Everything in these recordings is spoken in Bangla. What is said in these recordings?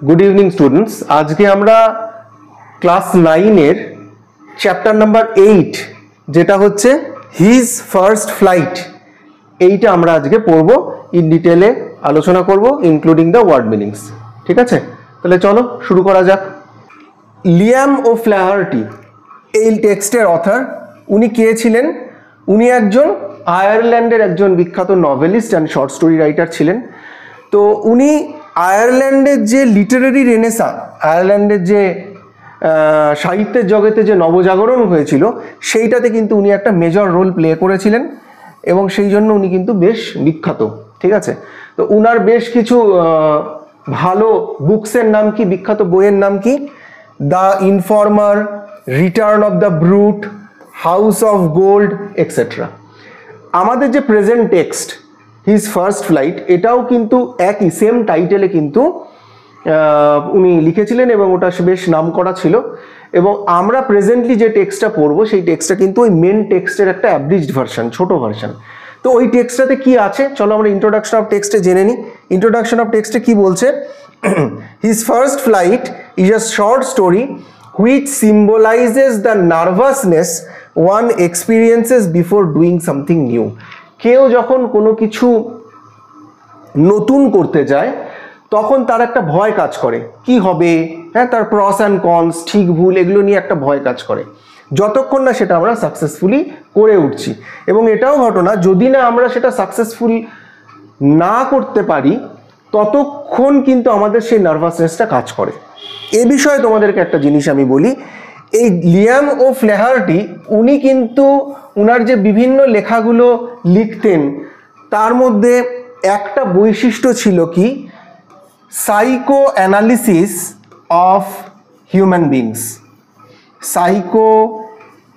Good evening students. आज के আমরা ক্লাস 9 এর চ্যাপ্টার নাম্বার 8 যেটা হচ্ছে হিজ ফার্স্ট ফ্লাইট, এইটা আমরা আজকে পড়ব, ইন ডিটেইলে আলোচনা করব ইনক্লুডিং দ্য ওয়ার্ড মিনিংস। ঠিক আছে, তাহলে চলো শুরু করা যাক। লিয়াম ও ফ্ল্যাহার্টি এই টেক্সটের অথর, উনি কে ছিলেন? উনি একজন আয়ারল্যান্ডের একজন বিখ্যাত novelist and short story writer ছিলেন। তো উনি আয়ারল্যান্ডের যে লিটারারি রেনেসাঁ, আয়ারল্যান্ডের যে সাহিত্যের জগতে যে নবজাগরণ হয়েছিল সেইটাতে কিন্তু উনি একটা মেজর রোল প্লে করেছিলেন এবং সেই জন্য উনি কিন্তু বেশ বিখ্যাত। ঠিক আছে, তো উনার বেশ কিছু ভালো বুকসের নাম কি, বিখ্যাত বইয়ের নাম কি? The informer, return of the brute, house of gold etcetera. আমাদের যে present text his first flight, এটাও কিন্তু একই সেম টাইটেলে কিন্তু উনি লিখেছিলেন এবং ওটা বেশ নাম করা ছিল। এবং আমরা প্রেজেন্টলি যে টেক্সটটা পড়বো সেই টেক্সটটা কিন্তু ওই মেন টেক্সটের একটা অ্যাবরিজড ভার্সন, ছোট ভার্সন। তো ওই টেক্সটটাতে কি আছে চলো আমরা ইন্ট্রোডাকশন অফ টেক্সটে জেনে নিই। ইন্ট্রোডাকশন অফ টেক্সটে কি বলছে? His first flight is a short story which symbolizes the nervousness one experiences before doing something new. কেউ যখন কোনো কিছু নতুন করতে যায় তখন তার একটা ভয় কাজ করে, কি হবে, হ্যাঁ, তার প্রস অ্যান্ড কনস, ঠিক ভুল, এগুলো নিয়ে একটা ভয় কাজ করে যতক্ষণ না সেটা আমরা সাকসেসফুলি করে উঠছি। এবং এটাও ঘটনা, যদি না আমরা সেটা সাকসেসফুল না করতে পারি ততক্ষণ কিন্তু আমাদের সেই নার্ভাসনেসটা কাজ করে। এ বিষয়ে তোমাদেরকে একটা জিনিস আমি বলি, এই লিয়াম ও ফ্ল্যাহার্টি উনি কিন্তু উনার যে বিভিন্ন লেখাগুলো লিখতেন তার মধ্যে একটা বৈশিষ্ট্য ছিল কি, psycho analysis of human beings. Psycho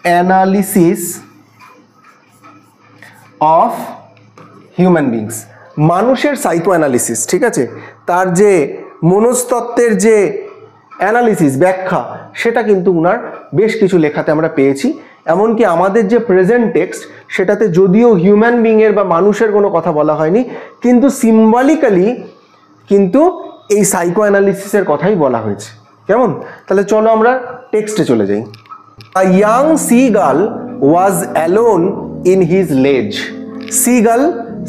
analysis of human beings, মানুষের সাইকো অ্যানালিসিস। ঠিক আছে, তার যে মনস্তত্ত্বের যে অ্যানালিসিস, ব্যাখ্যা, সেটা কিন্তু উনার বেশ কিছু লেখাতে আমরা পেয়েছি। এমনকি আমাদের যে প্রেজেন্ট টেক্সট সেটাতে যদিও হিউম্যান বিংয়ের বা মানুষের কোনো কথা বলা হয়নি, কিন্তু সিম্বলিক্যালি কিন্তু এই সাইকো অ্যানালিসিসের কথাই বলা হয়েছে। কেমন? তাহলে চলো আমরা টেক্সটে চলে যাই। আ young seagull was alone in his লেজ। সিগাল,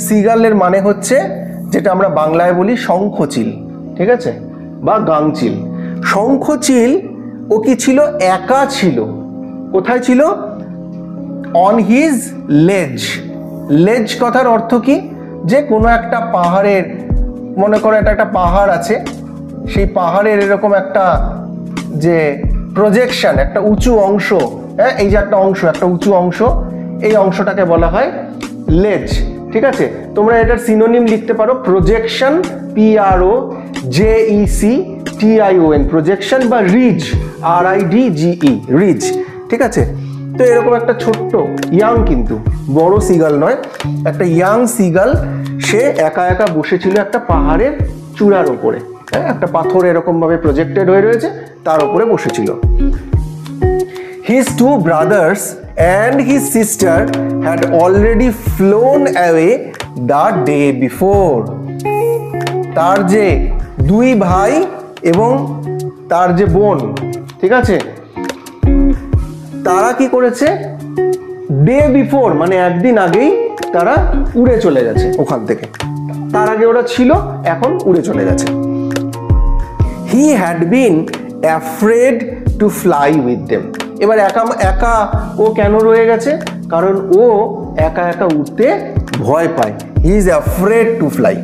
সিগালের মানে হচ্ছে যেটা আমরা বাংলায় বলি শঙ্খচিল, ঠিক আছে, বা গাংচিল। শঙ্খচিল ও কি ছিল? একা ছিল। কোথায় ছিল? অন হিজ লেজ। লেজ কথার অর্থ কি? যে কোনো একটা পাহাড়ের, মনে করো এটা একটা পাহাড় আছে, সেই পাহাড়ের এরকম একটা যে প্রজেকশন, একটা উঁচু অংশ, হ্যাঁ, এই যে একটা অংশ, একটা উঁচু অংশ, এই অংশটাকে বলা হয় লেজ। ঠিক আছে, তোমরা এটার সিনোনিম লিখতে পারো প্রজেকশন, PROJECTION, প্রজেকশন, বা রিজ, RIDGE, রিজ। ঠিক আছে, তো এরকম একটা ছোট্ট ইয়াং, কিন্তু বড় সিগাল নয়, একটা ইয়াং সিগাল, সে একা একা বসেছিল একটা পাহাড়ের চূড়ার ওপরে, হ্যাঁ, একটা পাথর এরকম ভাবে প্রজেক্টেড হয়ে রয়েছে, তার উপরে বসেছিল। His two brothers and his sister had already flown away the day before. তার যে দুই ভাই এবং তার যে বোন, ঠিক আছে, তারা কি করেছে? ডে বিফোর মানে একদিন আগেই তারা উড়ে চলে গেছে ওখান থেকে। তার আগে ওরা ছিল, এখন উড়ে চলে গেছে। He had been afraid to fly with them. এবার একা একা ও কেন রয়ে গেছে? কারণ ও একা একা উঠতে ভয় পায়। He is afraid to fly.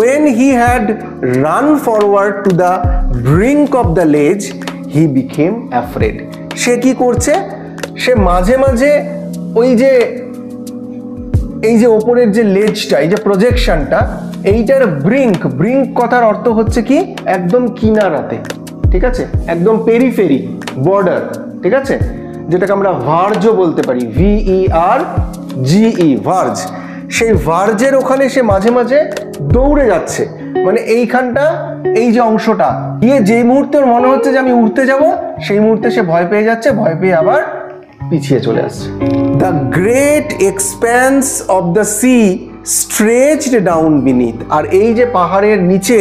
When he had run forward to the brink of the ledge, he became afraid. সে কি করছে? সে মাঝে মাঝে ওই যে এই যে ওপরের যে লেজটা, এই যে প্রজেকশনটা, এইটার ব্রিঙ্ক, ব্রিঙ্ক কথার অর্থ হচ্ছে কি? একদম কিনারাতে, ঠিক আছে, একদম পেরিফেরি, বর্ডার, ঠিক আছে, যেটাকে আমরা ভার্জও বলতে পারি, VERGE, ভার্জ। সেই ভার্জের ওখানে সে মাঝে মাঝে দৌড়ে যাচ্ছে, মানে এইখানটা, এই যে অংশটা গিয়ে যেই মুহূর্তে মনে হচ্ছে যে আমি উঠতে যাব, সেই মুহূর্তে সে ভয় পেয়ে যাচ্ছে, ভয় পেয়ে আবার পিছিয়ে চলে আসছে। The great expanse of the sea stretched down beneath. আর এই যে পাহাড়ের নিচে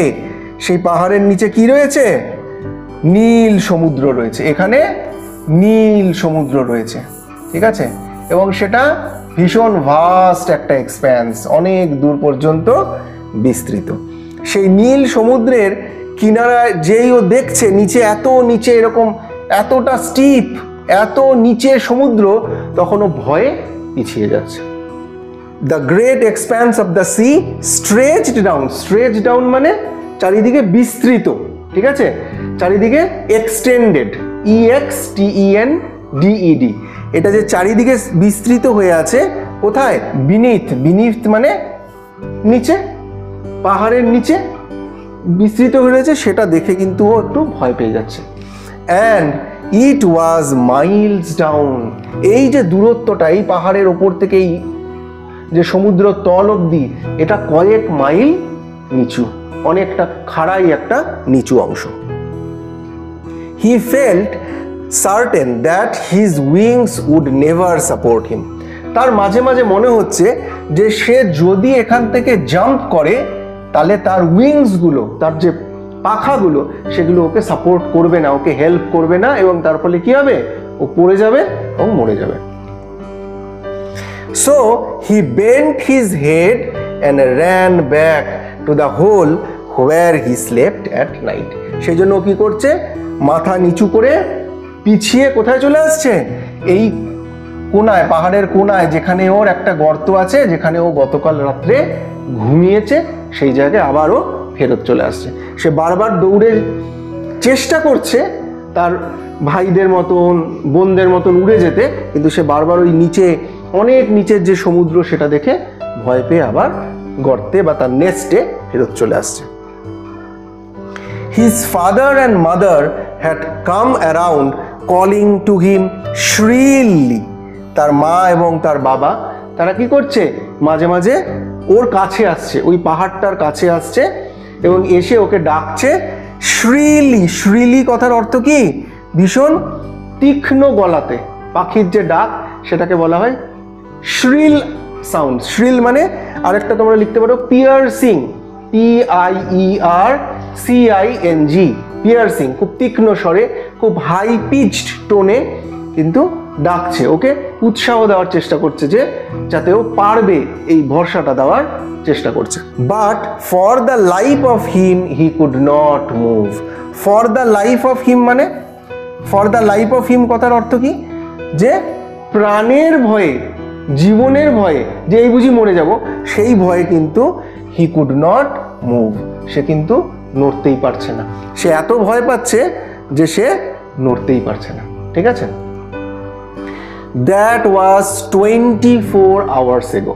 সেই পাহাড়ের নিচে কি রয়েছে? নীল সমুদ্র রয়েছে। এখানে নীল সমুদ্র রয়েছে, ঠিক আছে, এবং সেটা ভীষণ ভাস্ট একটা এক্সপ্যান্স, অনেক দূর পর্যন্ত বিস্তৃত। সেই নীল সমুদ্রের কিনারায় যেই ও দেখছে নিচে, এত নিচে, এরকম এতটা স্টিপ, এত নিচে সমুদ্র, তখন ও ভয়ে পিছিয়ে যাচ্ছে। The great expanse of the sea stretched down, stretch down মানে চারিদিকে বিস্তৃত, ঠিক আছে, চারিদিকে এক্সটেন্ডেড, EXTENDED, এটা যে চারিদিকে বিস্তৃত হয়ে আছে, কোথায়? বিনিথ, বিনিথ মানে নিচে, পাহাড়ের নিচে বিস্তৃত হয়ে রয়েছে, সেটা দেখে কিন্তু ও একটু ভয় পেয়ে যাচ্ছে। And it was Miles down, এই যে দূরত্বটা, এই পাহাড়ের ওপর থেকে এই যে সমুদ্র তল অব্দি, এটা কয়েক মাইল নিচু, অনেকটা খাড়াই একটা নিচু অংশ। He felt certain that his wings would never support him. তার মাঝে মাঝে মনে হচ্ছে যে সে যদি এখান থেকে জাম্প করে, তাহলে তার উইংস গুলো, তার যে পাখাগুলো, সেগুলো ওকে সাপোর্ট করবে না, ওকে হেল্প করবে না, এবং তার ফলে কি হবে? ও পড়ে যাবে এবং মরে যাবে। So he bent his head and ran back to the hole where he slept at night. সেই জন্য কি করছে? মাথা নিচু করে পিছিয়ে কোথায় চলে আসছে? এই কোনায়, পাহাড়ের কোনায়, যেখানে ওর একটা গর্ত আছে, যেখানে ও গতকাল রাত্রে ঘুমিয়েছে, সেই জায়গায় আবারও ফেরত চলে আসছে। সে বারবার দৌড়ে চেষ্টা করছে তার ভাইদের মতন, বোনদের মতন উড়ে যেতে, কিন্তু সে বারবার ওই নিচে, অনেক নিচের যে সমুদ্র, সেটা দেখে ভয় পেয়ে আবার গর্তে বা তার নেস্টে ফেরত চলে আসছে। His father and mother had come around calling to him shrilly. তার মা এবং তার বাবা, তারা কি করছে? মাঝে মাঝে ওর কাছে আসছে, ওই পাহাড়টার কাছে আসছে এবং এসে ওকে ডাকছে shrilly. shrilly কথার অর্থ কি? ভীষণ তীক্ষ্ণ গলাতে, পাখির যে ডাক, সেটাকে বলা হয় shrill সাউন্ড। shrill মানে আরেকটা তোমরা লিখতে পারো পিয়ার্সিং, PIERCING, পিয়ার্সিং, খুব তীক্ষ্ণ স্বরে, খুব হাই পিচড টোনে কিন্তু ডাকছে, ওকে উৎসাহ দেওয়ার চেষ্টা করছে, যে যাতে ও পারবে, এই ভরসাটা দেওয়ার চেষ্টা করছে। But for the life of him he could not move. For the life of him মানে, for the life of him কথার অর্থ কি? যে প্রাণের ভয়ে, জীবনের ভয়ে, যে এই বুঝি মরে যাব, সেই ভয়ে কিন্তু হি কুড নট মুভ, সে কিন্তু নড়তেই পারছে না। সে এত ভয় পাচ্ছে যে সে নড়তেই পারছে না, ঠিক আছে। That was 24 hours ago.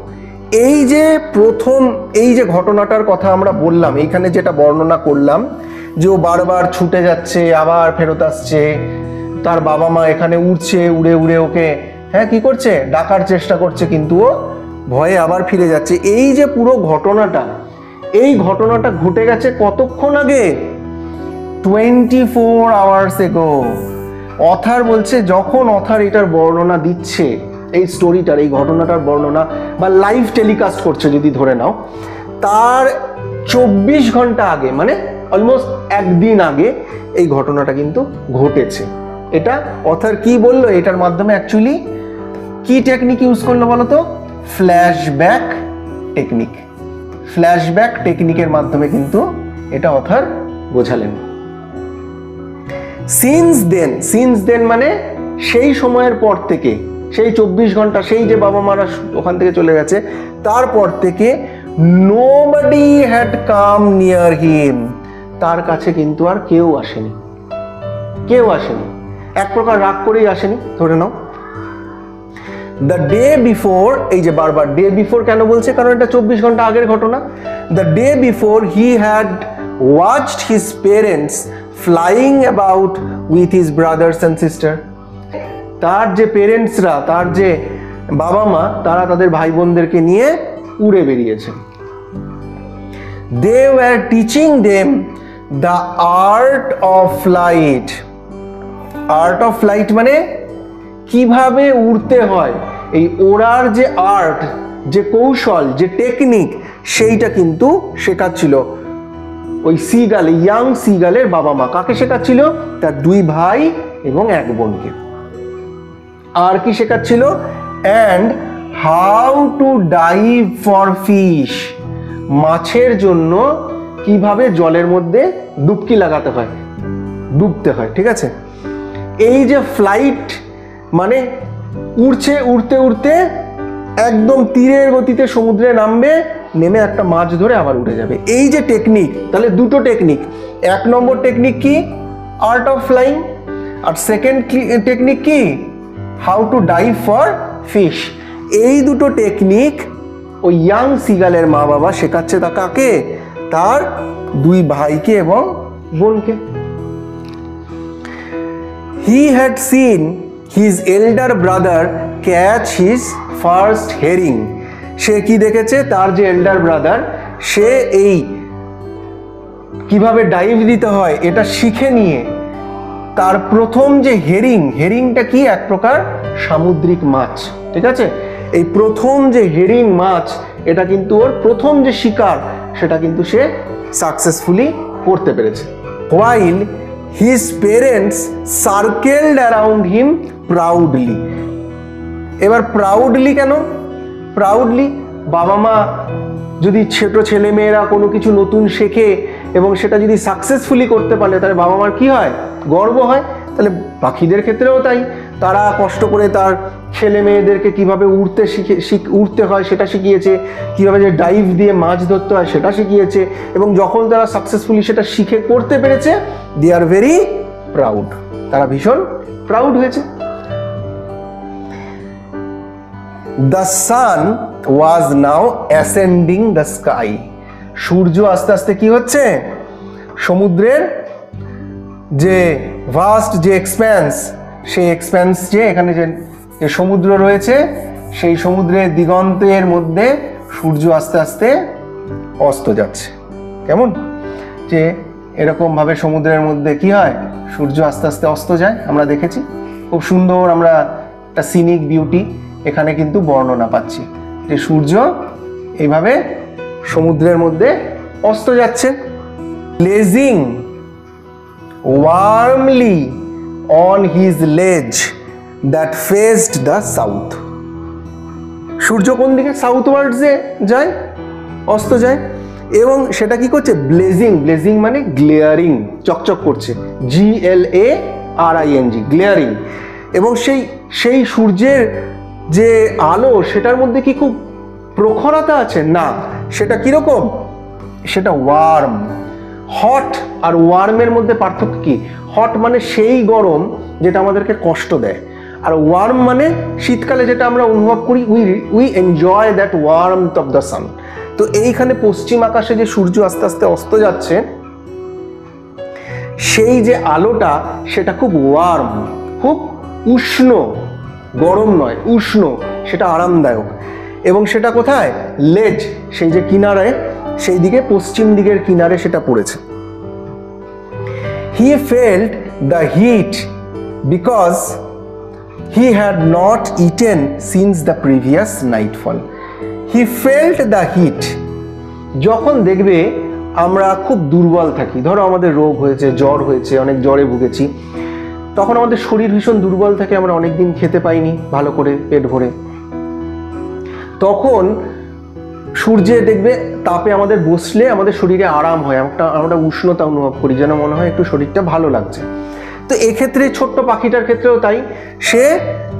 এই যে প্রথম, এই যে ঘটনাটার কথা আমরা বললাম, এইখানে যেটা বর্ণনা করলাম, যে ও বারবার ছুটে যাচ্ছে, আবার ফেরত আসছে, তার বাবা মা এখানে উড়ছে, উড়ে উড়ে ওকে কি করছে? ডাকার চেষ্টা করছে, কিন্তু ও ভয়ে আবার ফিরে যাচ্ছে। এই যে পুরো ঘটনাটা, এই ঘটনাটা ঘটে গেছে কতক্ষণ আগে? 24 hours ago. অথার বলছে, যখন অথার এটার বর্ণনা দিচ্ছে, এই স্টোরিটার, এই ঘটনাটার বর্ণনা বা লাইভ টেলিকাস্ট করছে যদি ধরে নাও, তার 24 ঘন্টা আগে, মানে অলমোস্ট একদিন আগে এই ঘটনাটা কিন্তু ঘটেছে। এটা অথার কি বললো? এটার মাধ্যমে অ্যাকচুয়ালি কি টেকনিক ইউজ করলো বলো তো? Flashback technique. ফ্ল্যাশব্যাক টেকনিকের মাধ্যমে কিন্তু এটা অথার বোঝালেন। সিন্স দেন মানে সেই সময়ের পর থেকে, সেই 24 ঘন্টা, সেই যে বাবা মারা ওখান থেকে চলে গেছে, তারপর থেকে নোবডি হ্যাড কাম নিয়ার হিম, তার কাছে কিন্তু আর কেউ আসেনি, কেউ আসেনি, এক প্রকার রাগ করেই আসেনি ধরে নাও। দ্য ডে বিফোর, এই যে বারবার ডে বিফোর কেন বলছে? কারণ এটা 24 ঘন্টা আগের ঘটনা। The day before he had watched his parents flying about with his brothers and sister. তার যে পেরেন্টসরা, তার যে বাবা মা, তারা তাদের ভাই বোনদেরকে নিয়ে উড়ে বেরিয়েছে। They were teaching them the art of flight. Art of flight মানে কিভাবে উড়তে হয়, এই ওড়ার যে আর্ট, যে কৌশল, যে টেকনিক, সেইটা কিন্তু শেখাচ্ছিল। ওই সিগাল, ইয়াং সিগালের বাবা মা কাকে শেখাচ্ছিল? তার 2 ভাই এবং 1 বোনকে। আর কি শেখাচ্ছিল? And how to dive for fish, মাছের জন্য কিভাবে জলের মধ্যে ডুবকি লাগাতে হয়, ডুবতে হয়। ঠিক আছে, এই যে ফ্লাইট মানে উড়ছে, উড়তে উড়তে একদম তীরের গতিতে সমুদ্রে নামবে, নেমে একটা মাছ ধরে আবার উড়ে যাবে। এই যে টেকনিক, তাহলে দুটো টেকনিক। 1 নম্বর টেকনিক কি? Art of flying. আর সেকেন্ড টেকনিক কি? How to dive for fish. এই দুটো টেকনিক ওই ইয়াং সিগালের মা বাবা শেখাচ্ছে তা কাকে? তার 2 ভাইকে এবং বোনকে। He had seen his elder brother catch his first herring. সে কি দেখেছে? তার যে এল্ডার ব্রাদার, সে এই কিভাবে ডাইভ দিতে হয় এটা শিখে নিয়ে তার প্রথম যে হেরিংটা কি? এক প্রকার সামুদ্রিক মাছ। ঠিক আছে, এই প্রথম যে হেরিং মাছ, এটা কিন্তু ওর প্রথম যে শিকার, সেটা কিন্তু সে সাকসেসফুলি করতে পেরেছে। While his parents circled around him proudly. এবার প্রাউডলি কেন? প্রাউডলি বাবা মা যদি ছোট ছেলে মেয়েরা কোনো কিছু নতুন শেখে এবং সেটা যদি সাকসেসফুলি করতে পারে, তাহলে বাবা মার কি হয়? গর্ব হয়। তাহলে পাখিদের ক্ষেত্রেও তাই, তারা কষ্ট করে তার ছেলে মেয়েদেরকে কিভাবে উড়তে হয় সেটা শিখিয়েছে, কিভাবে যে ডাইভ দিয়ে মাছ ধরতে হয় সেটা শিখিয়েছে, এবং যখন তারা সাকসেসফুলি সেটা শিখে করতে পেরেছে, দে আর ভেরি প্রাউড, তারা ভীষণ প্রাউড হয়েছে। The sun was now ascending the sky. সূর্য আস্তে আস্তে কি হচ্ছে? সমুদ্রের যে ভাস্ট যে এক্সপ্যান্স, সেই এক্সপ্যান্স যে এখানে যে সমুদ্র রয়েছে, সেই সমুদ্রের দিগন্তের মধ্যে সূর্য আস্তে আস্তে অস্ত যাচ্ছে। কেমন যে এরকম ভাবে সমুদ্রের মধ্যে কি হয়? সূর্য আস্তে আস্তে অস্ত যায়, আমরা দেখেছি। খুব সুন্দর আমরা একটা সিনিক বিউটি এখানে কিন্তু বর্ণনা পাচ্ছি যে সূর্য এইভাবে সমুদ্রের মধ্যে অস্ত যাচ্ছে। Blazing warmly on his ledge that faced the south. সূর্য কোন দিকে? সাউথওয়ার্ডসে যায়, অস্ত যায়, এবং সেটা কি করছে? ব্লেজিং। ব্লেজিং মানে গ্লেয়ারিং, চকচক করছে, GLARING, গ্লেয়ারিং। এবং সেই সূর্যের যে আলো, সেটার মধ্যে কি খুব প্রখরতা আছে? না, সেটা কিরকম? সেটা ওয়ার্ম। হট আর ওয়ার্মের মধ্যে পার্থক্য কি? হট মানে সেই গরম যেটা আমাদেরকে কষ্ট দেয়, আর ওয়ার্ম মানে শীতকালে যেটা আমরা অনুভব করি, we enjoy that warmth of the sun. তো এইখানে পশ্চিম আকাশে যে সূর্য আস্তে আস্তে অস্ত যাচ্ছে, সেই যে আলোটা সেটা খুব ওয়ার্ম, খুব উষ্ণ, গরম নয়, উষ্ণ, সেটা আরামদায়ক। এবং সেটা কোথায়? লেজ, সেই যে কিনারে, সেই দিকে পশ্চিম দিকের কিনারে সেটা পড়েছে। He felt the heat because he had not eaten since the previous nightfall. He felt the heat. যখন দেখবে আমরা খুব দুর্বল থাকি, ধরো আমাদের রোগ হয়েছে, জ্বর হয়েছে, অনেক জ্বরে ভুগেছি, তখন আমাদের শরীর ভীষণ দুর্বল থাকে, আমরা অনেকদিন খেতে পাইনি ভালো করে পেট ভরে, তখন সূর্যে দেখবে তাপে আমাদের বসলে আমাদের শরীরে আরাম হয়, আমরা উষ্ণতা অনুভব করি, যেন মনে হয় একটু শরীরটা ভালো লাগছে। তো এক্ষেত্রে ছোট্ট পাখিটার ক্ষেত্রেও তাই, সে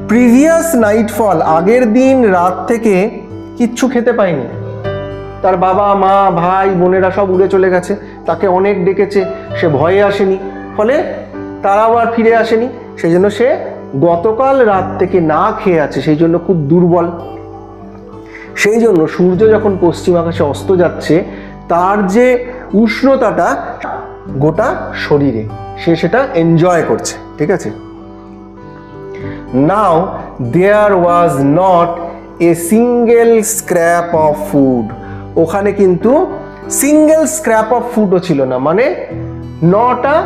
প্রিভিয়াস নাইটফল, আগের দিন রাত থেকে কিচ্ছু খেতে পায়নি, তার বাবা মা ভাই বোনেরা সব উড়ে চলে গেছে, তাকে অনেক ডেকেছে, সে ভয়ে আসেনি, ফলে তারাও আর ফিরে আসেনি, সেই জন্য সে গতকাল রাত থেকে না খেয়ে আছে, সেই জন্য খুব দুর্বল। সেই জন্য সূর্য যখন পশ্চিম আকাশে অস্ত যাচ্ছে, তার যে উষ্ণতাটা গোটা শরীরে, সে সেটা এনজয় করছে। ঠিক আছে, now there was not a single scrap of food. ওখানে কিন্তু সিঙ্গেল স্ক্র্যাপ অফ ফুডও ছিল না, মানে not a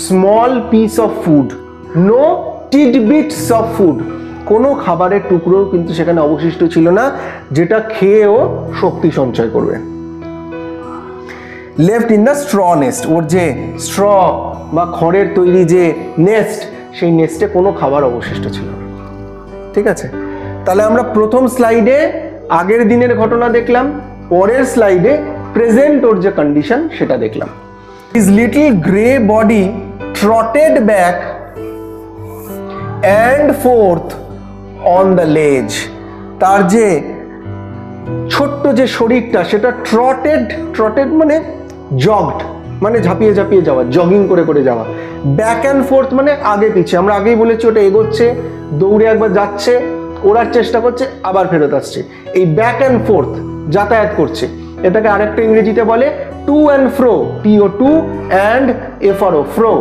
small piece of food, no tidbits of food, কোনো খাবারের টুকরো কিন্তু সেখানে অবশিষ্ট ছিল না যেটা খেয়েও শক্তি সঞ্চয় করবে। Left in the straw nest, ওর যে স্ট্র বা খড়ের তৈরি যে নেস্ট, সেই নেস্টে কোনো খাবার অবশিষ্ট ছিল না। ঠিক আছে, তাহলে আমরা প্রথম স্লাইডে আগের দিনের ঘটনা দেখলাম, পরের স্লাইডে প্রেজেন্ট ওর যে কন্ডিশন সেটা দেখলাম। His little grey body trotted back and forth on the ledge, তার যে ছোট্ট যে শরীরটা সেটা ট্রটেড মানে জগড, মানে ঝাঁপিয়ে ঝাঁপিয়ে যাওয়া, জগিং করে করে যাওয়া। ব্যাক অ্যান্ড ফোর্থ মানে আগে পিছে, আমরা আগেই বলেছি ওটা এগোচ্ছে, দৌড়ে একবার যাচ্ছে, ওড়ার চেষ্টা করছে, আবার ফেরত আসছে। এই ব্যাক অ্যান্ড ফোর্থ যাতায়াত করছে, এটাকে আরেকটা ইংরেজিতে বলে to and fro, TO2 and FRO, fro,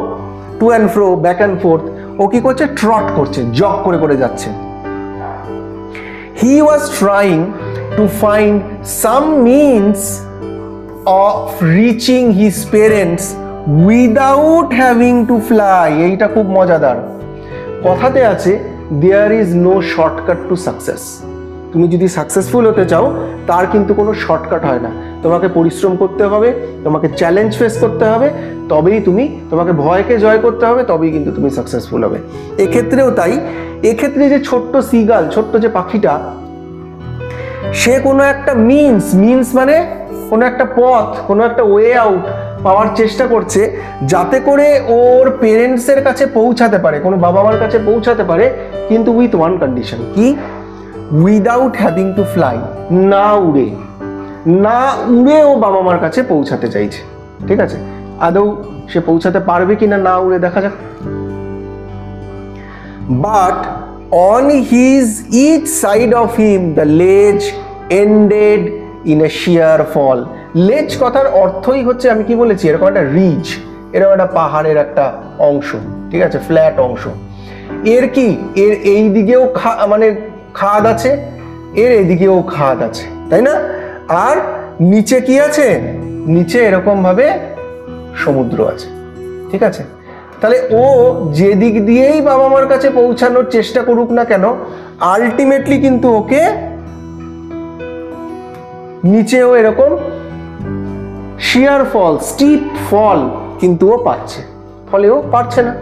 to and fro, back and forth. ও কি করছে? ট্রট করছে, জগ করে করে যাচ্ছে। He was trying to find some means of reaching his parents without having to fly. এইটা খুব মজাদার। কথাতে আছে there is no shortcut to success. তুমি যদি সাকসেসফুল হতে চাও তার কিন্তু কোনো শর্টকাট হয় না, তোমাকে পরিশ্রম করতে হবে, তোমাকে চ্যালেঞ্জ ফেস করতে হবে, তবেই তোমাকে ভয়কে জয় করতে হবে, তবেই কিন্তু তুমি সাকসেসফুল হবে। এক্ষেত্রেও তাই, এক্ষেত্রে যে ছোট্ট সিগাল, ছোট্ট যে পাখিটা, সে কোনো একটা মিনস মানে কোনো একটা পথ, কোনো একটা ওয়ে আউট পাওয়ার চেষ্টা করছে, যাতে করে ওর পেরেন্টসের কাছে পৌঁছাতে পারে, কোনো বাবা মার কাছে পৌঁছাতে পারে, কিন্তু উইথ ওয়ান কন্ডিশন। কি? উইদাউট হ্যাভিং টু ফ্লাই, না উড়ে ও বাবা মার কাছে পৌঁছাতে চাইছে। ঠিক আছে, আদৌ সে পৌঁছাতে পারবে কিনা না উড়ে, দেখা যাক। But on each side of him the ledge ended in a sheer fall. ledge কথার অর্থই হচ্ছে, আমি কি বলেছি, এরকম একটা রিজ, এরকম একটা পাহাড়ের একটা অংশ, ঠিক আছে, ফ্ল্যাট অংশ। এর কি, এর এই দিকেও মানে খাদ আছে, এর এদিকেও খাদ আছে, তাই না? আর নিচে কি আছে? নিচে এরকম ভাবে সমুদ্র আছে। ঠিক আছে, তাহলে ও যে দিক দিয়েই বাবা মার কাছে পৌঁছানোর চেষ্টা করুক না কেন, আলটিমেটলি কিন্তু ওকে নিচেও এরকম শিয়ার ফল, স্টিপ ফল কিন্তু ও পাচ্ছে, ফলে ও পারছে না।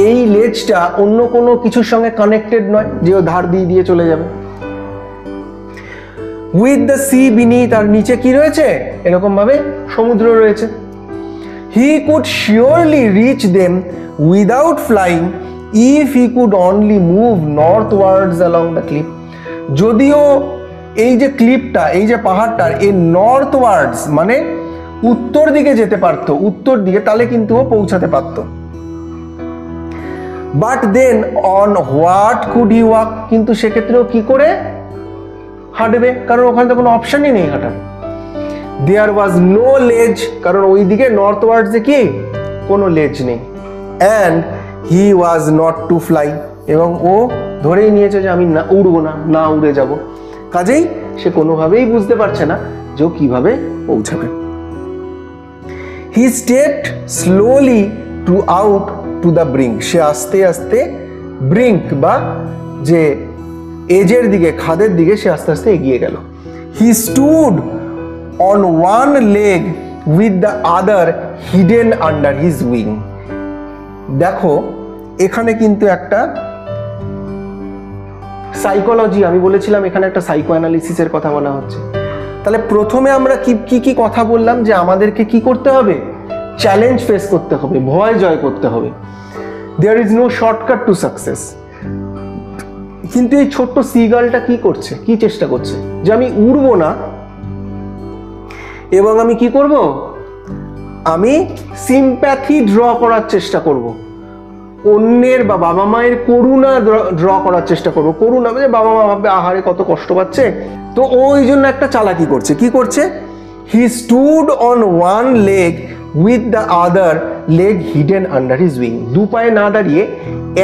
এই লেজটা অন্য কোনো কিছুর সঙ্গে কানেক্টেড নয় যে ও ধার দিয়ে দিয়ে চলে যাবে। উইথ দ্য সি বিনিথ, আর নিচে কি রয়েছে? এরকম ভাবে সমুদ্র রয়েছে। He could surely reach them without flying if he could only move northwards along the cliff. যদিও এই যে ক্লিপটা, এই যে পাহাড়টার, এই নর্থওয়ার্ডস মানে উত্তর দিকে যেতে পারতো, উত্তর দিকে, তাহলে কিন্তু ও পৌঁছাতে পারতো। But then on what could he walk, কিন্তু সেক্ষেত্রেও কি করে হাঁটবে? কারণ ওখানে তো কোনো অপশনই নেই হাঁটার। There was no ledge, কারণ ওইদিকে নর্থওয়ার্ডসে কি কোনো লেজ নেই। And he was not to fly, এবং ও ধরেই নিয়েছে যে আমি না উড়বো না, না উড়ে যাব। কাজেই সে কোনোভাবেই বুঝতে পারছে না যে ও কিভাবে পৌঁছাবে। He stepped slowly to out to the brink, সে আস্তে আস্তে ব্রিঙ্ক বা যে এজের দিকে, খাদের দিকে সে আস্তে আস্তে এগিয়ে গেল। He stood on one leg with the other hidden under his wing. দেখো এখানে কিন্তু একটা সাইকোলজি, আমি বলেছিলাম এখানে একটা সাইকো অ্যানালিসিসের কথা বলা হচ্ছে। তাহলে প্রথমে আমরা কি কথা বললাম, যে আমাদেরকে কি করতে হবে? চ্যালেঞ্জ ফেস করতে হবে, ভয় জয় করতে হবে। There is no shortcut to success. কিন্তু এই ছোট্ট সিগালটা কি করছে, কি চেষ্টা করছে? যে আমি উড়বো না, এবং আমি কি করব? আমি সিম্প্যাথি ড্র করার চেষ্টা করব, অন্যের বা বাবা মায়ের করুণা ড্র করার চেষ্টা করব। করুণা মানে বাবা মা ভাববে আহারে কত কষ্ট পাচ্ছে, তো ওই জন্য একটা চালাকি করছে। কি করছে? হি stood on one leg with the other leg hidden under his wing. দু পায়ে না দাঁড়িয়ে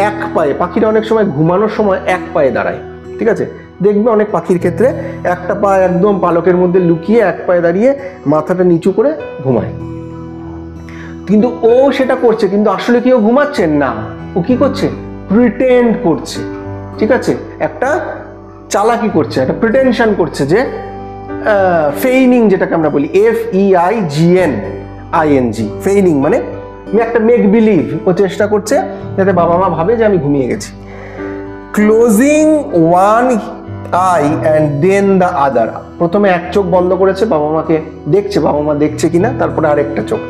এক পায়ে, পাখিরা অনেক সময় ঘুমানোর সময় এক পায়ে দাঁড়ায়, ঠিক আছে, দেখবে অনেক পাখির ক্ষেত্রে একটা পা একদম পালকের মধ্যে লুকিয়ে এক পায়ে দাঁড়িয়ে মাথাটা নিচু করে ঘুমায়। কিন্তু ও সেটা করছে, কিন্তু আসলে কি ও ঘুমাচ্ছে না, ও কি করছে? প্রিটেন্ড করছে, ঠিক আছে, একটা চালাকি করছে, একটা প্রিটেনশন করছে যে ফেইনিং, যেটাকে আমরা বলি FEIGNING, ফেইনিং মানে একটা মেক বিলিভ, ও চেষ্টা করছে যাতে বাবা মা ভাবে যে আমি ঘুমিয়ে গেছি। Closing one eye and then the other, প্রথমে এক চোখ বন্ধ করেছে, বাবা মাকে দেখছে, বাবা মা দেখছে কিনা, তারপরে আরেকটা চোখ।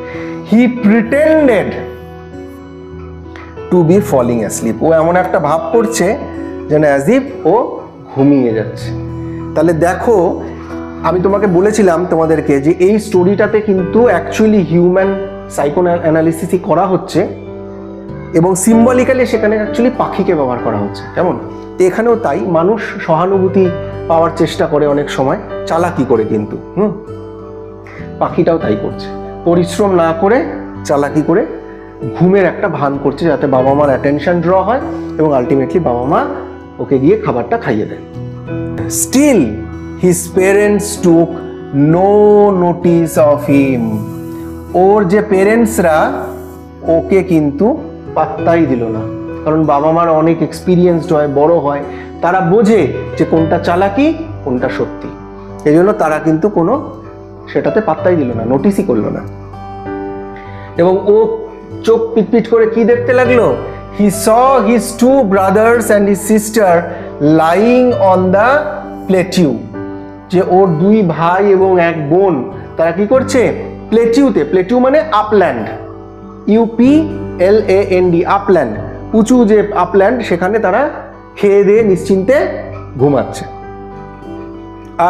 He pretended to be falling asleep, ও এমন একটা ভাব করছে যেন অ্যাজ ইফ ও ঘুমিয়ে যাচ্ছে। তাহলে দেখো, আমি তোমাকে বলেছিলাম তোমাদেরকে যে এই স্টোরিটাতে কিন্তু অ্যাকচুয়ালি হিউম্যান সাইকো অ্যানালিসিসই করা হচ্ছে এবং সিম্বলিক্যালি সেখানে অ্যাকচুয়ালি পাখিকে ব্যবহার করা হচ্ছে। কেমন? এখানেও তাই, মানুষ সহানুভূতি পাওয়ার চেষ্টা করে অনেক সময় চালাকি করে, কিন্তু পাখিটাও তাই করছে, পরিশ্রম না করে চালাকি করে ঘুমের একটা ভান করছে যাতে বাবা মার অ্যাটেনশন ড্র হয় এবং আলটিমেটলি বাবা মা ওকে গিয়ে খাবারটা খাইয়ে দেয়। Still his parents took no notice of him, ওর যে পেরেন্টসরা ওকে কিন্তু পাত্তাই দিল না, কারণ বাবা মার অনেক এক্সপিরিয়েন্সড হয়, বড় হয়, তারা বোঝে যে কোনটা চালাকি কোনটা সত্যি, এই জন্য তারা কিন্তু কোনো সেটাতে পাত্তাই দিল না, নোটিসই করলো না। এবং ও চোখ পিটপিট করে কি দেখতে লাগলো? He saw his two brothers and his sister lying on the plateau, যে ওর দুই ভাই এবং এক বোন তারা কি করছে? প্লেটিউতে, প্লেটিউ মানে আপল্যান্ড, UPLAND, আপল্যান্ড, উঁচু যে আপল্যান্ড, সেখানে তারা খেয়ে দিয়ে নিশ্চিন্তে ঘুমাচ্ছে।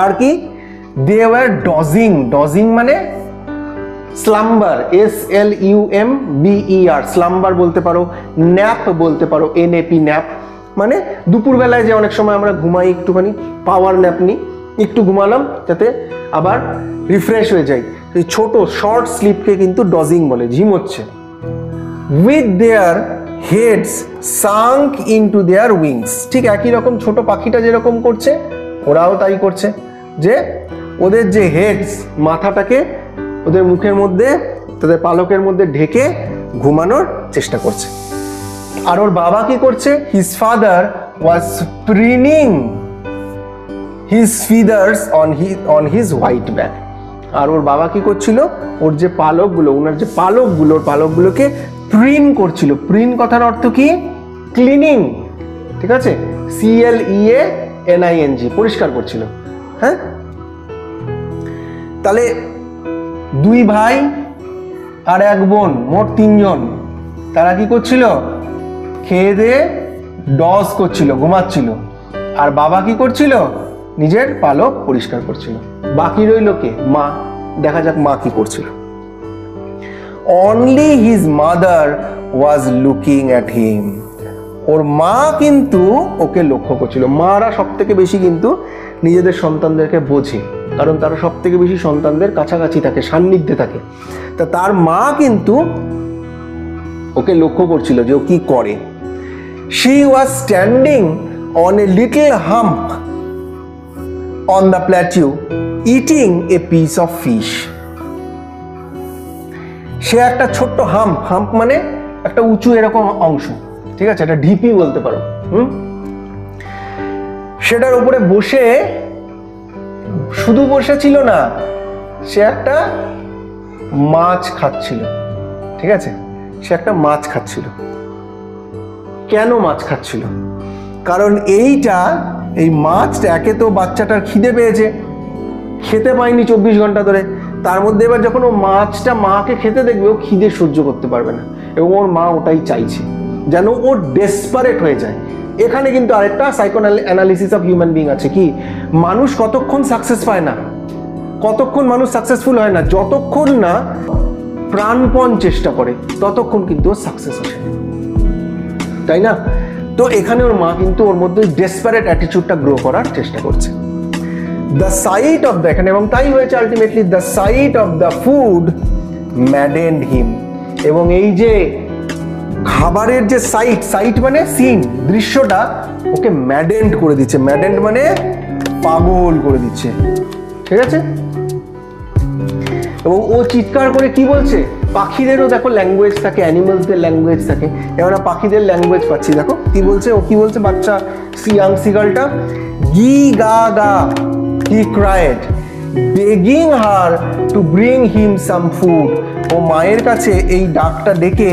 আর কি? দে ওয়ার ডজিং, ডজিং মানে স্লাম্বার, SLUMBER, স্লাম্বার বলতে পারো, ন্যাপ বলতে পারো, NAP, ন্যাপ মানে দুপুরবেলায় যে অনেক সময় আমরা ঘুমাই, একটুখানি পাওয়ার ন্যাপ নিই, একটু ঘুমালাম যাতে আবার রিফ্রেশ হয়ে যাই, এই ছোট শর্ট স্লিপকে কিন্তু ডজিং বলে, ঝিমোচ্ছে। With their heads sunk into their wings, ঠিক একই রকম ছোট পাখিটা যেরকম করছে ওরাও তাই করছে, যে ওদের যে হেডস, মাথাটাকে ওদের মুখের মধ্যে, তাদের পালকের মধ্যে ঢেকে ঘুমানোর চেষ্টা করছে। আর ওর বাবা কি করছে? His father was preening his feathers on his white back, আর ওর বাবা কি করছিল? ওর যে পালকগুলো, ওনার যে পালকগুলো, পালকগুলোকে প্রিন করছিল। প্রিন কথার অর্থ কি? ক্লিনিং, ঠিক আছে, CLEANING, পরিষ্কার করছিল। হ্যাঁ, তাহলে দুই ভাই আর এক বোন, মোট তিনজন, তারা কি করছিল? খেয়ে দিয়ে ডজ করছিল, ঘুমাচ্ছিল। আর বাবা কি করছিল? নিজের পালক পরিষ্কার করছিল। বাকি রইল কে? মা। দেখা যাক মা কি করছিল। Only his mother was looking at him, ওর মা কিন্তু ওকে লক্ষ্য করছিল। মারা সব থেকে বেশি কিন্তু নিজেদের সন্তানদেরকে বোঝে, কারণ তারা সব থেকে বেশি সন্তানদের কাছাকাছি থাকে, সান্নিধ্যে থাকে। তা তার মা কিন্তু ওকে লক্ষ্য করছিল যে ও কি করে। She was standing on a little hump on the plateau eating a piece of fish, সে একটা ছোট্ট হাম্প, হাম্প মানে একটা উঁচু এরকম অংশ, ঠিক আছে, এটা ঢিপি বলতে পারো, সেটার উপরে বসে, শুধু বসে ছিল না, সে একটা মাছ খাচ্ছিল, ঠিক আছে, সে একটা মাছ খাচ্ছিল। কেন মাছ খাচ্ছিল? কারণ এই মাছটা, একে তো বাচ্চাটার খিদে পেয়েছে, খেতে পায়নি 24 ঘন্টা ধরে, তার মধ্যে এবার যখন ও মাছটা মাকে খেতে দেখবে, ও খিদে সহ্য করতে পারবে না, এবং ওর মা ওটাই চাইছে, যেন ও ডেসপারেট হয়ে যায়। এখানে কিন্তু আরেকটা psycho analysis of human being আছে, কি মানুষ কতক্ষণ সাকসেস পায় না, কতক্ষণ মানুষ সাকসেসফুল হয় না, যতক্ষণ না প্রাণপণ চেষ্টা করে ততক্ষণ কিন্তু ও সাকসেস আসে, তাই না? তো এখানে ওর মা কিন্তু ওর মধ্যে ডেসপারেট অ্যাটিটিউডটা গ্রো করার চেষ্টা করছে। দ্য সাইট অফ দ্য, এখানে এবং তাই হয়েছে ultimately, the sight of the food maddened him, এবং এই যে খাবারের যে সাইট মানে সিন, দৃশ্যটা ওকে ম্যাডেন্ড করে দিচ্ছে। ম্যাডেন্ড মানে পাগল করে দিচ্ছে, ঠিক আছে। এবং ও চিৎকার করে কি বলছে? পাখিদেরও দেখো ল্যাঙ্গুয়েজ থাকে, অ্যানিমালসদের ল্যাঙ্গুয়েজ থাকে, এবার পাখিদের ল্যাঙ্গুয়েজ পাচ্ছি, দেখো কি বলছে ও, কি বলছে বাচ্চা ইয়াং সিগালটা? গি গা গা he cried, begging her to bring him some food. ও মায়ের কাছে এই ডাকটা ডেকে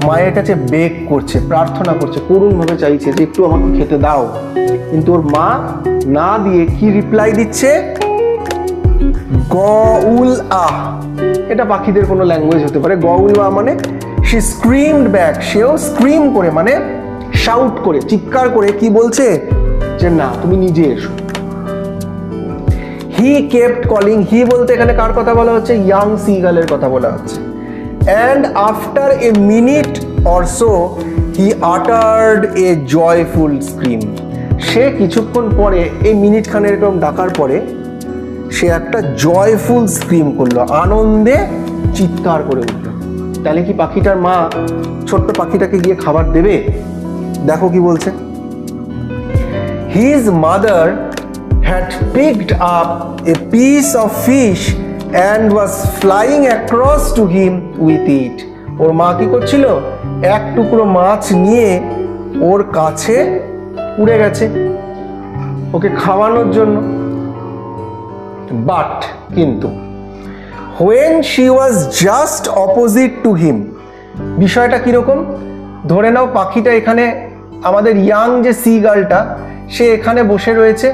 মায়ের কাছে বেগ করছে, প্রার্থনা করছে, করুণভাবে চাইছে যে একটু আমাকে খেতে দাও। কিন্তু ওর মা না দিয়ে কি রিপ্লাই দিচ্ছে? গউল আহ। এটা পাখিদের কোনো ল্যাঙ্গুয়েজ হতে পারে। গউল আহ মানে she screamed back, সেও স্ক্রিম করে মানে শাউট করে, চিৎকার করে কি বলছে? যে না, তুমি নিজে এসো। হি কেপ্ট কলিং, হি বলতে এখানে কার কথা বলা হচ্ছে? ইয়াং সিগালের কথা বলা হচ্ছে। And after a minute or so he uttered a joyful scream. সে কিছুক্ষণ পরে, এই মিনিট খানের এরকম ডাকার পরে সে একটা জয়ফুল স্ক্রিম করলো, আনন্দে চিৎকার করে উঠলো। তাহলে কি পাখিটার মা ছোট্ট পাখিটাকে গিয়ে খাবার দেবে? দেখো কি বলছে। His mother had picked up a piece of fish and was flying across to him with it. ওর মা কি করছিল? এক টুকরো মাছ নিয়ে ওর কাছে উড়ে গেছে ওকে খাওয়ানোর জন্য। বাট কিন্তু when she was just opposite to him, বিষয়টা কিরকম? ধরে নাও পাখিটা এখানে, আমাদের ইয়াং যে সিগালটা সে এখানে বসে রয়েছে,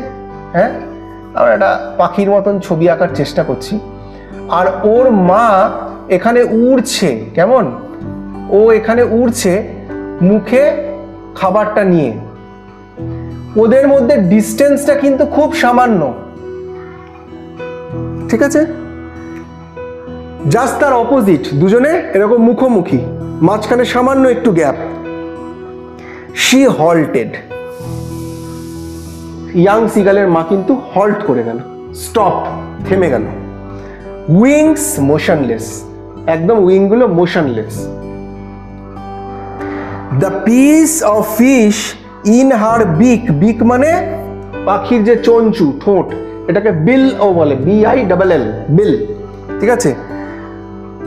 হ্যাঁ, আমরা একটা পাখির মতন ছবি আঁকার চেষ্টা করছি, আর ওর মা এখানে উড়ছে। কেমন? ও এখানে উড়ছে মুখে খাবারটা নিয়ে। ওদের মধ্যে ডিস্টেন্সটা কিন্তু খুব সামান্য, ঠিক আছে? জাস্ট তার অপোজিট, দুজনে এরকম মুখোমুখি, মাঝখানে সামান্য একটু গ্যাপ। শি হল্টেড, ইয়াং সিগালের মা কিন্তু হল্ট করে গেল, স্টপ, থেমে গেল। উইংস মোশনলেস, একদম উইংগুলো motionless. The piece of fish in her beak, beak মানে পাখির যে চঞ্চু, ঠোঁট, এটাকে বিল ও বলে, BILL, বিল, ঠিক আছে?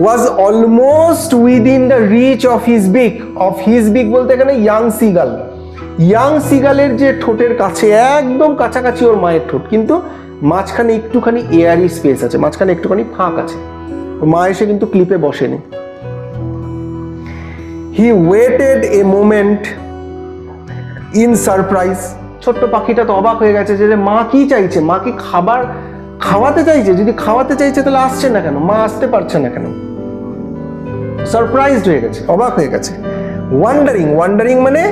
was almost within the reach of his beak, of his beak বলতে এখানে ইয়াং সিগাল, ইয়াং সিগালের যে ঠোঁটের কাছে, একদম কাছাকাছি ওর মায়ের ঠোঁট, কিন্তু মাঝখানে একটুখানি এয়ারি স্পেস আছে, মাঝখানে একটুখানি ফাঁক আছে। মা এসে কিন্তু ক্লিপে বসেনি। he waited a moment in surprise, ছোট্ট পাখিটা তো অবাক হয়ে গেছে যে মা কি চাইছে, মা কি খাবার খাওয়াতে চাইছে? যদি খাওয়াতে চাইছে তাহলে আসছে না কেন, মা আসতে পারছে না কেন? সারপ্রাইজড হয়ে গেছে, অবাক হয়ে গেছে। ওয়ান্ডারিং, ওয়ান্ডারিং মানে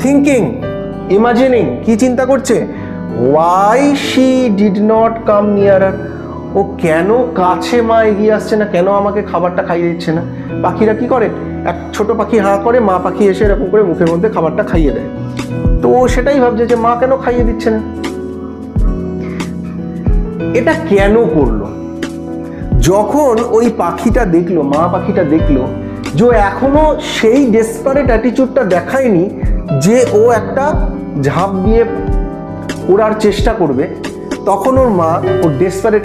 থিঙ্কিং, ইমাজিনিং, কি চিন্তা করছে? Why she did not come nearer, ও কেন কাছে মা এগিয়ে আসছে না, কেন আমাকে খাবারটা খাইয়ে দিচ্ছে না? পাখিরা কি করে, এক ছোট পাখি হাঁ করে, মা পাখি এসে এরকম করে মুখের মধ্যে খাবারটা খাইয়ে দেয়। তো ও সেটাই ভাবছে যে মা কেন খাইয়ে দিচ্ছে না। এটা কেন করলো? যখন ওই পাখিটা দেখলো, মা পাখিটা দেখলো যে এখনো সেই ডেসপারেট অ্যাটিটিউডটা দেখায়নি যে ও একটা ঝাঁপ দিয়ে ওড়ার চেষ্টা করবে, তখন ওর মা ওর ডেসপারেট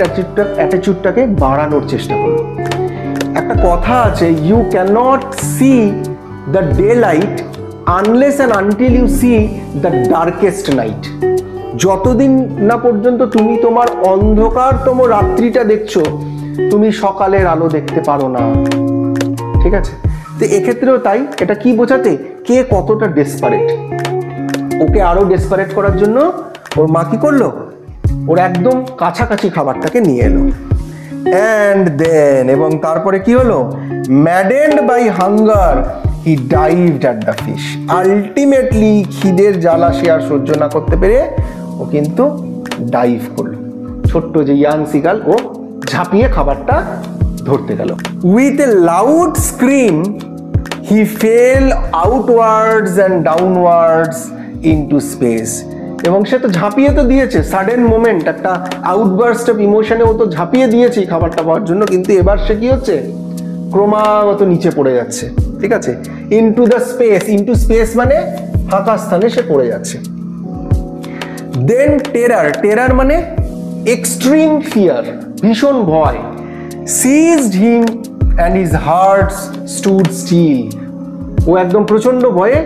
অ্যাটিটিউডটাকে বাড়ানোর চেষ্টা করলো। একটা কথা আছে, you can't see the daylight unless and until you see the darkest night. যতদিন না পর্যন্ত তুমি তোমার অন্ধকারতম রাত্রিটা দেখছো, তুমি সকালের আলো দেখতে পারো না, ঠিক আছে? তো এক্ষেত্রেও তাই। এটা কি বোঝাতে, কে কতটা ডেসপারেট। ওকে আরো ডেসপারেট করার জন্য ওর মা কি করলো, ওর একদম কাছাকাছি খাবারটাকে নিয়ে এলো। অ্যান্ড দেন, এবং তারপরে কি হলো? Maddened by hunger he dived at the fish. Ultimately খিদের জ্বালা সে আর সহ্য না করতে পেরে ও কিন্তু ডাইভ করলো। ছোট্ট যে ইয়াং সিগাল, ও ঝাঁপিয়ে খাবারটা ধরতে গেল। With a loud scream he fell outwards and downwards into space. এবং সে তো ঝাঁপিয়ে তো দিয়েছে, সাডেন মোমেন্ট, একটা আউটবার্স্ট অফ ইমোশনে ও তো ঝাঁপিয়ে দিয়েছে খাবারটা পাওয়ার জন্য, কিন্তু এবার সে কি হচ্ছে, ক্রমাগত নিচে পড়ে যাচ্ছে, ঠিক আছে? Into the space, into space মানে ফাঁকা স্থানে সে পড়ে যাচ্ছে। দেন টেরার, টেরার মানে এক্সট্রিম ফিয়ার, ভীষণ ভয়। Seized him and his heart stood still. ও একদম প্রচন্ড ভয়ে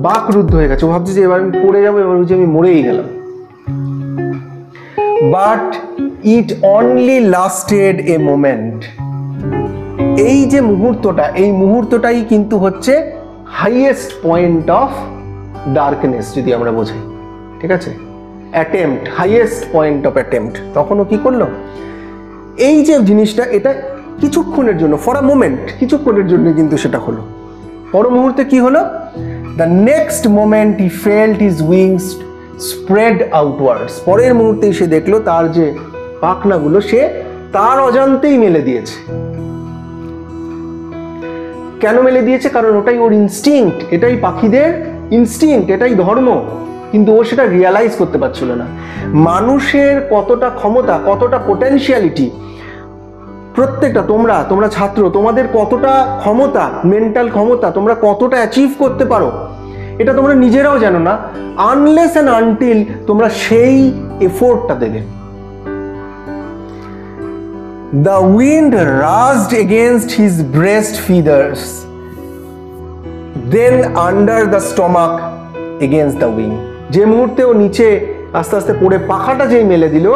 বাকরুদ্ধ হয়ে গেছে, ও ভাবছে যে এবার আমি পড়ে যাবো, এবার বুঝি আমি মরেই গেলাম। But it only lasted a moment. এই যে মুহূর্তটা, এই মুহূর্তটাই কিন্তু হচ্ছে হাইয়েস্ট পয়েন্ট অফ ডার্কনেস যদি আমরা বোঝাই, ঠিক আছে, attempt, highest point of attempt. তখন ও কি করলো, এই যে জিনিসটা এটা কিছুক্ষণের জন্য, ফর আ মোমেন্ট, কিছুক্ষণের জন্য কিন্তু সেটা হলো। পর মুহূর্তে কি হলো, the next moment he felt his wings spread outwards. পরের মুহূর্তেই সে দেখলো তার যে পাখনাগুলো সে তার অজান্তেই মেলে দিয়েছে। কেন মেলে দিয়েছে? কারণ ওটাই ওর ইনস্টিংক্ট, এটাই পাখিদের ইনস্টিংক্ট, এটাই ধর্ম, কিন্তু ও সেটা রিয়ালাইজ করতে পারছিল না। মানুষের কতটা ক্ষমতা, কতটা পোটেনশিয়ালিটি, প্রত্যেকটা তোমরা ছাত্র, তোমাদের কতটা ক্ষমতা, মেন্টাল ক্ষমতা, তোমরা কতটা অ্যাচিভ করতে পারো এটা তোমরা নিজেরাও জানো না, আনলেস অ্যান্ড আনটিল তোমরা সেই এফোর্টটা দেবে। The wind rushed against his breast feathers, then under the stomach against the wing. যে মুহূর্তে ও নিচে আস্তে আস্তে পড়ে পাখাটা যেই মেলে দিল,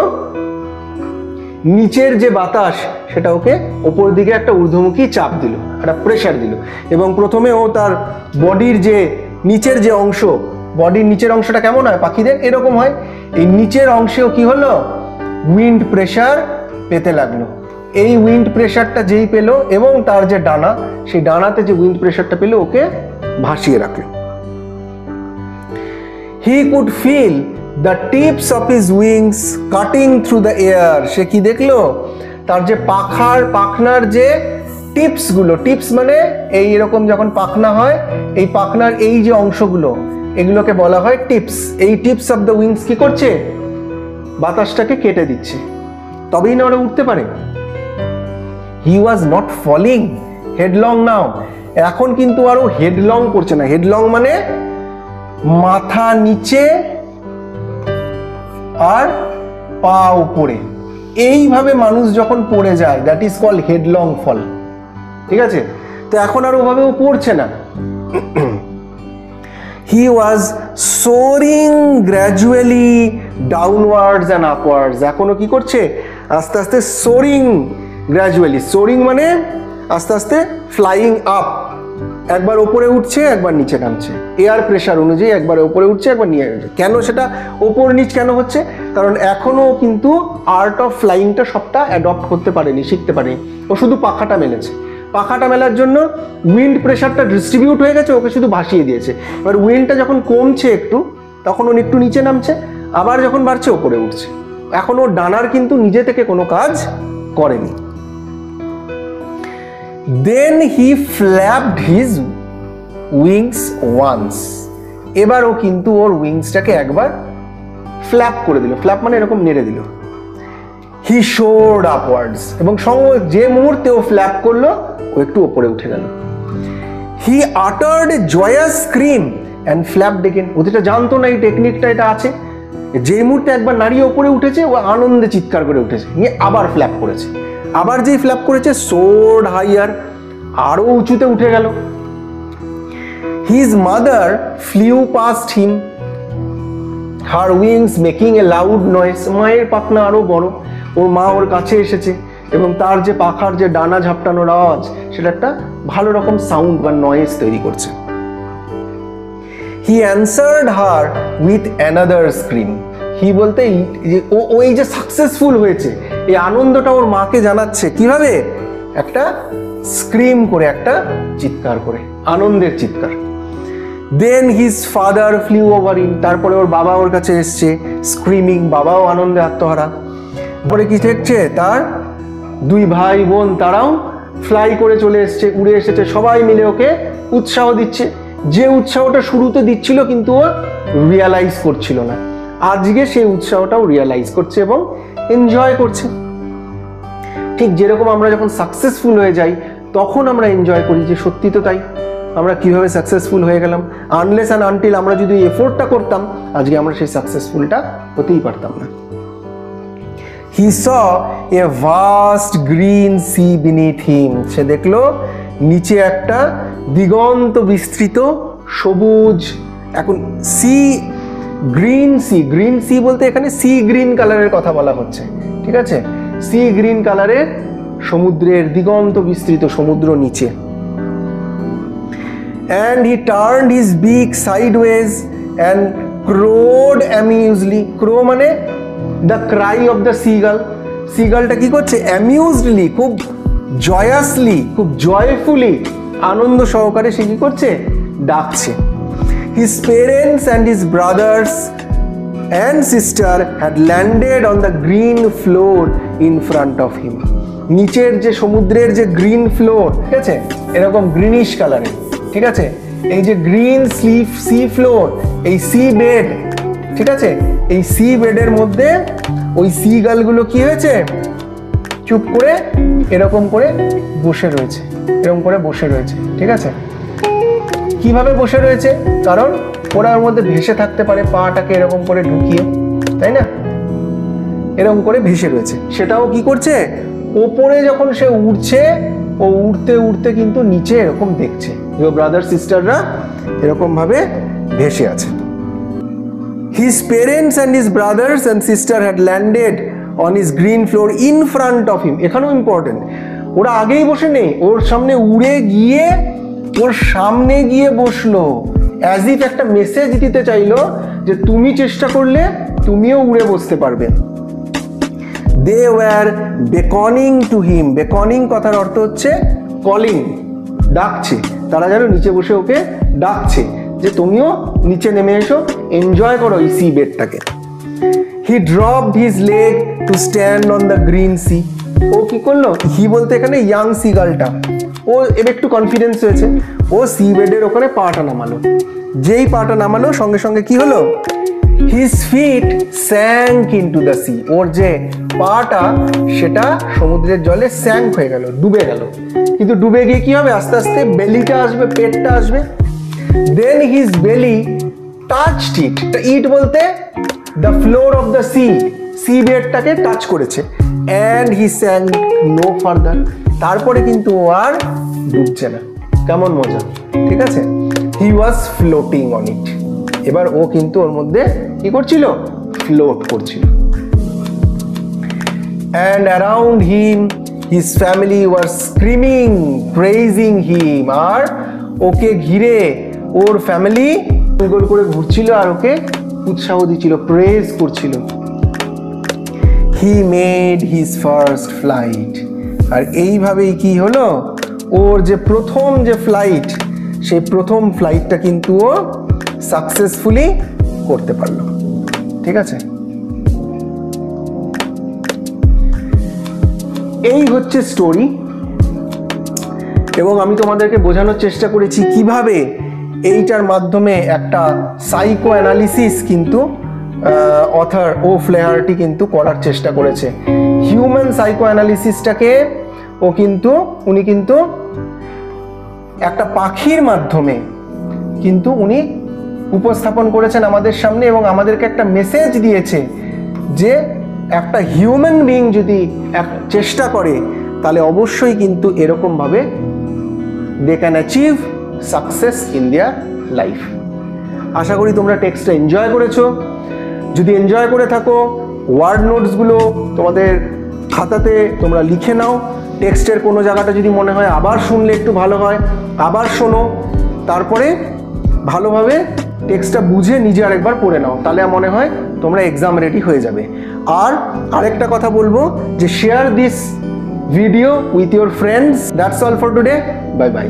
নিচের যে বাতাস সেটা ওকে ওপর দিকে একটা ঊর্ধ্বমুখী চাপ দিল, একটা প্রেশার দিল, এবং প্রথমে ও তার বডির যে নিচের যে অংশ, বডির নিচের অংশটা কেমন হয় পাখিদের, এরকম হয়, এই নিচের অংশেও কি হলো, উইন্ড প্রেশার পেতে লাগলো। এই উইন্ড প্রেশারটা যেই পেলো এবং তার যে ডানা, সেই ডানাতে যে উইন্ড প্রেশারটা পেলো ওকে ভাসিয়ে রাখলো। He could feel the tips of his wings cutting through the air. সে কি দেখলো, তার যে পাখনার যে টিপসগুলো, টিপস মানে এই এরকম যখন পাখনা হয়, এই পাখনার এই যে অংশগুলো, এগুলোকে বলা হয় টিপস। এই টিপস অফ দ্য উইংস কি করছে, বাতাসটাকে কেটে দিচ্ছে, তবেই না ওরা উঠতে পারে। হি ওয়াজ নট ফলিং হেডলং নাও। এখন কিন্তু আরো হেডলং করছে না। হেডলং মানে মাথা নিচে আর পা উপরে, এইভাবে মানুষ যখন পড়ে যায়, that is called headlong fall, ঠিক আছে। তো এখন আর ওভাবে ও পড়ছে না। He was soaring gradually downwards and upwards. এখনো কি করছে, আস্তে আস্তে সোরিং গ্র্যাজুয়ালি। সোরিং মানে আস্তে আস্তে ফ্লাইং আপ, একবার ওপরে উঠছে একবার নিচে নামছে, এয়ার প্রেশার অনুযায়ী একবার ওপরে উঠছে একবার নিচে নামছে। কেন সেটা ওপর নিচ কেন হচ্ছে? কারণ এখনো কিন্তু আর্ট অফ ফ্লাইংটা সবটা অ্যাডপ্ট করতে পারেনি, শিখতে পারেনি। ও শুধু পাখাটা মেলেছে। পাখাটা মেলার জন্য উইন্ড প্রেশারটা ডিস্ট্রিবিউট হয়ে গেছে, ওকে শুধু ভাসিয়ে দিয়েছে। এবার উইন্ডটা যখন কমছে একটু, তখন ও একটু নিচে নামছে, আবার যখন বাড়ছে ওপরে উঠছে। এখন ও ডানার কিন্তু নিজে থেকে কোনো কাজ করেনি। Then he flapped his wings once. এবার ও কিন্তু ওর উইংসটাকে একবার ফ্ল্যাপ করে দিল। ফ্ল্যাপ মানে এরকম নেড়ে দিল। He soared upwards, এবং সঙ্গে যে মুহূর্তে ও ফ্ল্যাপ করলো ও একটু উপরে উঠে গেল। He uttered a joyous scream and flapped again. ও যেটা জানতো না এই টেকনিকটা এটা আছে, যে মুহূর্তে একবার নাড়িয়ে উপরে উঠেছে ও আনন্দে চিৎকার করে উঠেছে, নিয়ে আবার ফ্ল্যাপ করেছে। আবার যেই ফ্ল্যাপ করেছে, সোর্ড হাইয়ার, আরো উঁচুতে উঠে গেল। His mother flew past him, her wings making a loud noise. মায়ের পাখনা আরো বড়, ওর মা ওর কাছে এসেছে এবং তার যে পাখার যে ডানা ঝাপটানোর আওয়াজ, সেটা একটা ভালো রকম সাউন্ড বা নয়েজ তৈরি করছে। He answered her with another scream. হি বলতে ওই যে সাকসেসফুল হয়েছে, এই আনন্দটা ওর মাকে জানাচ্ছে কিভাবে, একটা স্ক্রিম করে, একটা চিৎকার করে, আনন্দের চিৎকার। দেন হিজ ফাদার ফ্লিউ ওভার হিম। তারপরে ওর বাবা ওর কাছে এসছে, স্ক্রিমিং। বাবাও আনন্দে আত্মহারা। পরে কি দেখছে, তার দুই ভাই বোন তারাও ফ্লাই করে চলে এসছে, উড়ে এসেছে, সবাই মিলে ওকে উৎসাহ দিচ্ছে। যে উৎসাহটা শুরুতে দিচ্ছিল কিন্তু ও রিয়ালাইজ করছিল না, আজকে সেই উৎসাহটাও রিয়ালাইজ করছে এবং এনজয় করছে। ঠিক যেরকম আমরা যখন সাকসেসফুল হয়ে যাই তখন আমরা এনজয় করি যে সত্যি তো তাই, আমরা কিভাবে সাকসেসফুল হয়ে গেলাম। আনলেস অ্যান্ড আনটিল আমরা যদি এফোর্টটা করতাম, আজকে আমরা সেই সাকসেসফুলটা হতেই পারতাম না। He saw a vast green sea beneath him. সে দেখলো নিচে একটা দিগন্ত বিস্তৃত সবুজ, এখন sea, green sea. Green sea বলতে এখানে সি গ্রিন কালারের কথা বলা হচ্ছে, ঠিক আছে, সি গ্রিন কালারের সমুদ্রের দিগন্ত বিস্তৃত সমুদ্র নিচে। And he turned his beak sideways and crowed amusedly. Crow মানে the cry of the seagull. সিগালটা কি করছে? অ্যামিউজডলি, খুব জয়াসলি, খুব জয়ফুলি, আনন্দ সহকারে সে কি করছে? ডাকছে। His parents and his brothers and sister had landed on the green floor in front of him. নিচের যে সমুদ্রের যে গ্রিন ফ্লোর, ঠিক আছে, এরকম গ্রিনিশ কালারের, ঠিক আছে, এই যে গ্রিন সি ফ্লোর, এই সি বেড, ঠিক আছে, এই সি বেডের মধ্যে ওই সি গালগুলো কি হয়েছে? চুপ করে এরকম করে বসে রয়েছে, এরকম করে বসে রয়েছে, ঠিক আছে। কিভাবে বসে রয়েছে? কারণ ওরা ওর মধ্যে ভেসে থাকতে পারে, পাটাকে এরকম করে ঢুকিয়ে, তাই না, এরকম করে ভেসে রয়েছে। সেটাও কি করছে? ওপরে যখন সে উড়ছে, ও উড়তে উড়তে কিন্তু নিচে এরকম দেখছে, ব্রাদার সিস্টাররা এরকম ভাবে ভেসে আছে। His parents and his brothers and sister had landed on his green floor in front of him. এখানেও ইম্পর্টেন্ট, ওরা আগেই বসে নেই, ওর সামনে উড়ে গিয়ে ওর সামনে গিয়ে বসলো, অ্যাজ ইফ একটা মেসেজ দিতে চাইলো যে তুমি চেষ্টা করলে তুমিও উড়ে বসতে পারবে। They were beckoning to him. Beckoning কথার অর্থ হচ্ছে কলিং, ডাকছে। তারা যেন নিচে বসে ওকে ডাকছে যে তুমিও নিচে নেমে এসো, এনজয় করো এই C বেডটাকে। He dropped his leg to stand on the green sea. ও কি করলো? হি বলতে এখানে ইয়াং সিগালটা, ও এবার একটু কনফিডেন্স হয়েছে, ও সি বেডের ওখানে পাটা নামালো। যেই পাটা নামালো সঙ্গে সঙ্গে কি হলো? His feet sank into the sea. ওর যে পাটা সেটা সমুদ্রের জলে স্যাঙ্ক হয়ে গেল, ডুবে গেল। কিন্তু ডুবে গিয়ে কি হবে? আস্তে আস্তে বেলিটা আসবে, পেটটা আসবে। Then his belly touched it. ইট বলতে the floor of the sea, sea বেডটাকে টাচ করেছে। And he sank no further. তারপরে কিন্তু ও আর ডুবছে না। কেমন মজা, ঠিক আছে? He was floating on it. এবার ও কিন্তু ওর মধ্যে কি করছিল? ফ্লোট করছিল। And around him his family were screaming, praising him. আর ওকে ঘিরে ওর ফ্যামিলি গোল করে ঘুরছিল আর ওকে উৎসাহ দিচ্ছিল, প্রেজ করছিল। He made his first flight. আর এইভাবেই কি হলো? ওর যে প্রথম যে ফ্লাইট, সেই প্রথম ফ্লাইটটা কিন্তু ও সাকসেসফুলি করতে পারলো, ঠিক আছে। এই হচ্ছে স্টোরি, এবং আমি তোমাদেরকে বোঝানোর চেষ্টা করেছি কিভাবে এইটার মাধ্যমে একটা সাইকো অ্যানালিসিস কিন্তু অথর ও ফ্লেহার্টি কিন্তু করার চেষ্টা করেছে। হিউম্যান সাইকো অ্যানালিসিসটাকে উনি কিন্তু একটা পাখির মাধ্যমে কিন্তু উনি উপস্থাপন করেছেন আমাদের সামনে, এবং আমাদেরকে একটা মেসেজ দিয়েছে যে একটা হিউম্যান বিইং যদি চেষ্টা করে তাহলে অবশ্যই কিন্তু এরকমভাবে they can achieve success in their life. আশা করি তোমরা টেক্সটটা এনজয় করেছো। যদি এনজয় করে থাকো, ওয়ার্ড নোটসগুলো তোমাদের খাতাতে তোমরা লিখে নাও। টেক্সটের কোনো জায়গাটা যদি মনে হয় আবার শুনলে একটু ভালো হয়, আবার শোনো, তারপরে ভালোভাবে টেক্সটটা বুঝে নিজে আরেকবার পড়ে নাও, তাহলে মনে হয় তোমরা এক্সাম রেডি হয়ে যাবে। আর আরেকটা কথা বলবো যে share this video with your friends. That's all for today. Bye bye.